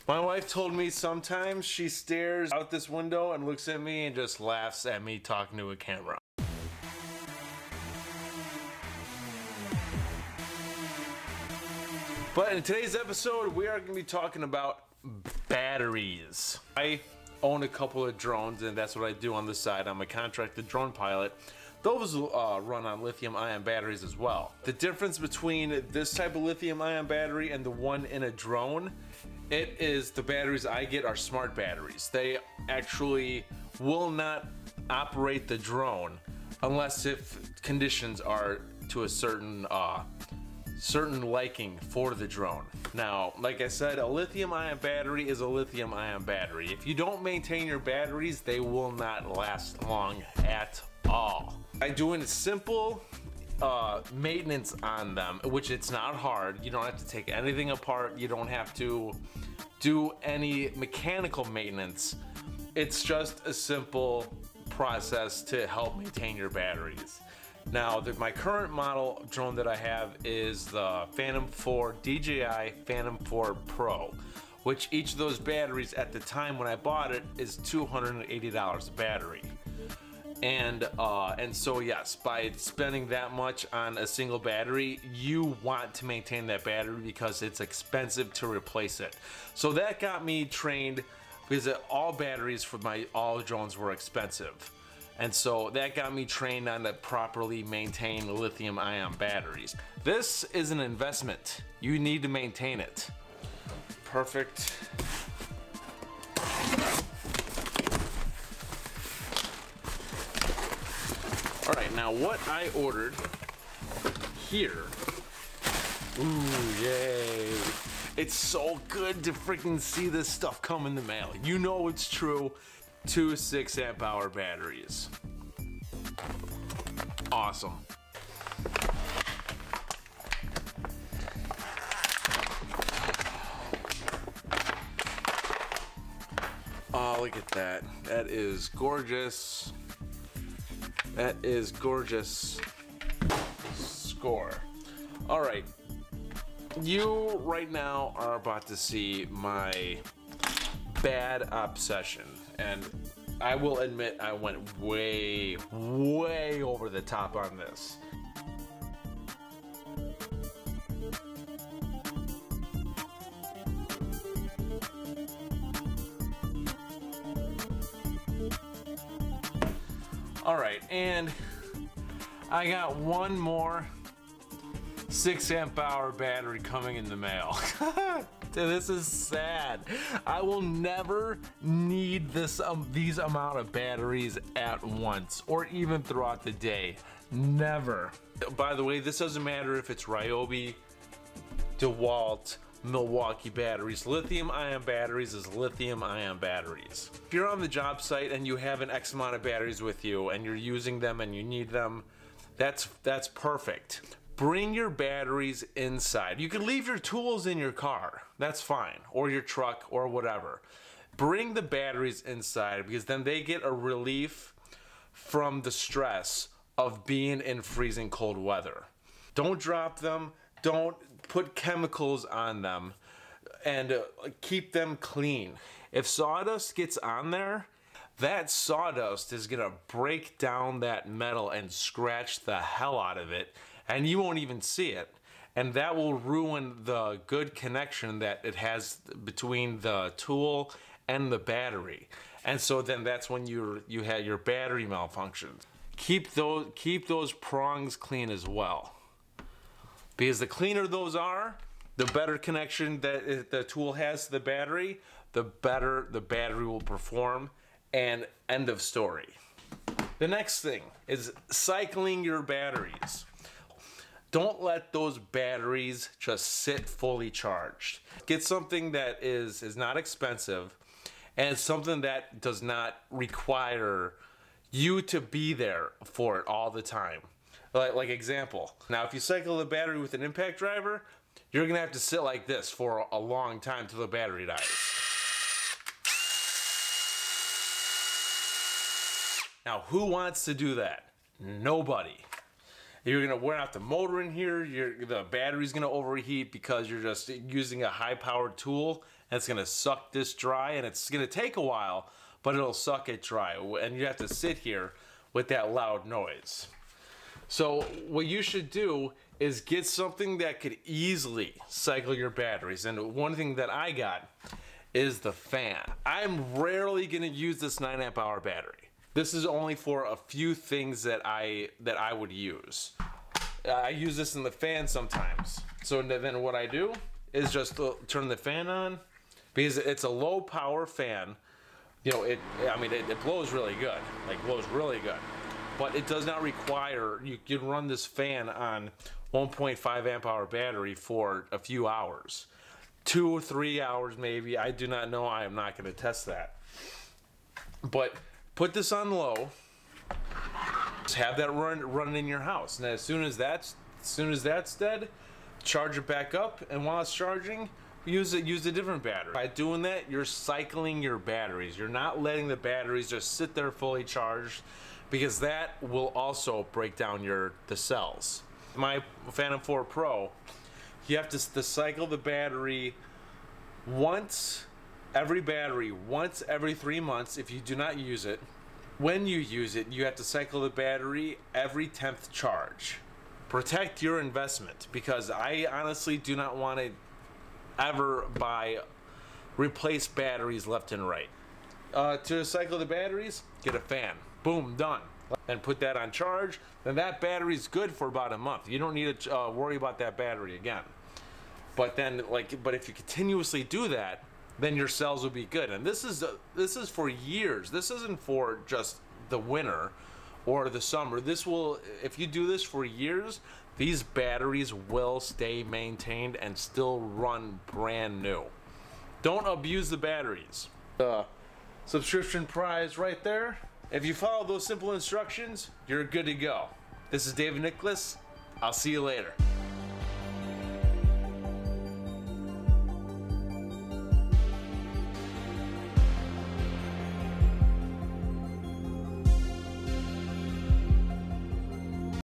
My wife told me sometimes she stares out this window and looks at me and just laughs at me talking to a camera. But in today's episode, we are going to be talking about batteries. I own a couple of drones, and that's what I do on the side. I'm a contracted drone pilot. Those run on lithium-ion batteries as well. The difference between this type of lithium-ion battery and the one in a drone, it is the batteries I get are smart batteries. They actually will not operate the drone unless if conditions are to a certain liking for the drone. Now, like I said, a lithium-ion battery is a lithium-ion battery. If you don't maintain your batteries, they will not last long at all. By doing simple maintenance on them, which it's not hard. You don't have to take anything apart. You don't have to do any mechanical maintenance. It's just a simple process to help maintain your batteries. Now, my current model drone that I have is the Phantom 4 DJI Phantom 4 Pro, which each of those batteries at the time when I bought it is $280 a battery. And so yes, by spending that much on a single battery, you want to maintain that battery because it's expensive to replace it. So that got me trained because all batteries for all drones were expensive. And so that got me trained on to properly maintain lithium-ion batteries. This is an investment. You need to maintain it. Perfect. All right, now what I ordered here. Ooh, yay. It's so good to freaking see this stuff come in the mail. You know it's true. 2 6-amp-hour batteries. Awesome. Oh, look at that. That is gorgeous. That is gorgeous. Score. All right. You right now are about to see my bad obsession. And I will admit I went way over the top on this. All right, and I got one more 6-amp-hour battery coming in the mail. This is sad. I will never need these amount of batteries at once or even throughout the day. Never. By the way, this doesn't matter if it's Ryobi, DeWalt, Milwaukee batteries. Lithium-ion batteries is lithium-ion batteries. If you're on the job site and you have an X amount of batteries with you and you're using them and you need them, that's perfect. Bring your batteries inside. You can leave your tools in your car. That's fine. Or your truck or whatever. Bring the batteries inside because then they get a relief from the stress of being in freezing cold weather. Don't drop them. Don't put chemicals on them. And keep them clean. If sawdust gets on there, that sawdust is going to break down that metal and scratch the hell out of it. And you won't even see it. And that will ruin the good connection that it has between the tool and the battery. And so then that's when you had your battery malfunctions. Keep those prongs clean as well. Because the cleaner those are, the better connection that the tool has to the battery, the better the battery will perform, and end of story. The next thing is cycling your batteries. Don't let those batteries just sit fully charged. Get something that is not expensive and something that does not require you to be there for it all the time. Like example, now if you cycle the battery with an impact driver, you're gonna have to sit like this for a long time till the battery dies. Now who wants to do that? Nobody. You're gonna wear out the motor in here, the battery's gonna overheat because you're just using a high-powered tool, and it's gonna suck this dry, and it's gonna take a while, but it'll suck it dry, and you have to sit here with that loud noise. So what you should do is get something that could easily cycle your batteries. And one thing that I got is the fan. I'm rarely gonna use this 9 amp hour battery. This is only for a few things that I would use. I use this in the fan sometimes. So then what I do is just turn the fan on, because it's a low power fan. You know, it blows really good, like blows really good. But it does not require, you can run this fan on 1.5 amp hour battery for a few hours. 2 or 3 hours maybe, I do not know, I am not gonna test that. But put this on low, just have that running in your house. And as soon as that's dead, charge it back up, and while it's charging, use a different battery. By doing that, you're cycling your batteries. You're not letting the batteries just sit there fully charged, because that will also break down the cells. My Phantom 4 Pro, you have to cycle the battery once every 3 months if you do not use it. When you use it, you have to cycle the battery every 10th charge. Protect your investment, because I honestly do not want to ever replace batteries left and right. To cycle the batteries, get a fan. Boom, done. And put that on charge, then that battery's good for about a month. You don't need to worry about that battery again. But if you continuously do that, then your cells will be good. And this is for years. This isn't for just the winter or the summer. If you do this for years, these batteries will stay maintained and still run brand new. Don't abuse the batteries. Subscription prize right there. If you follow those simple instructions, you're good to go. This is David Nicholas. I'll see you later.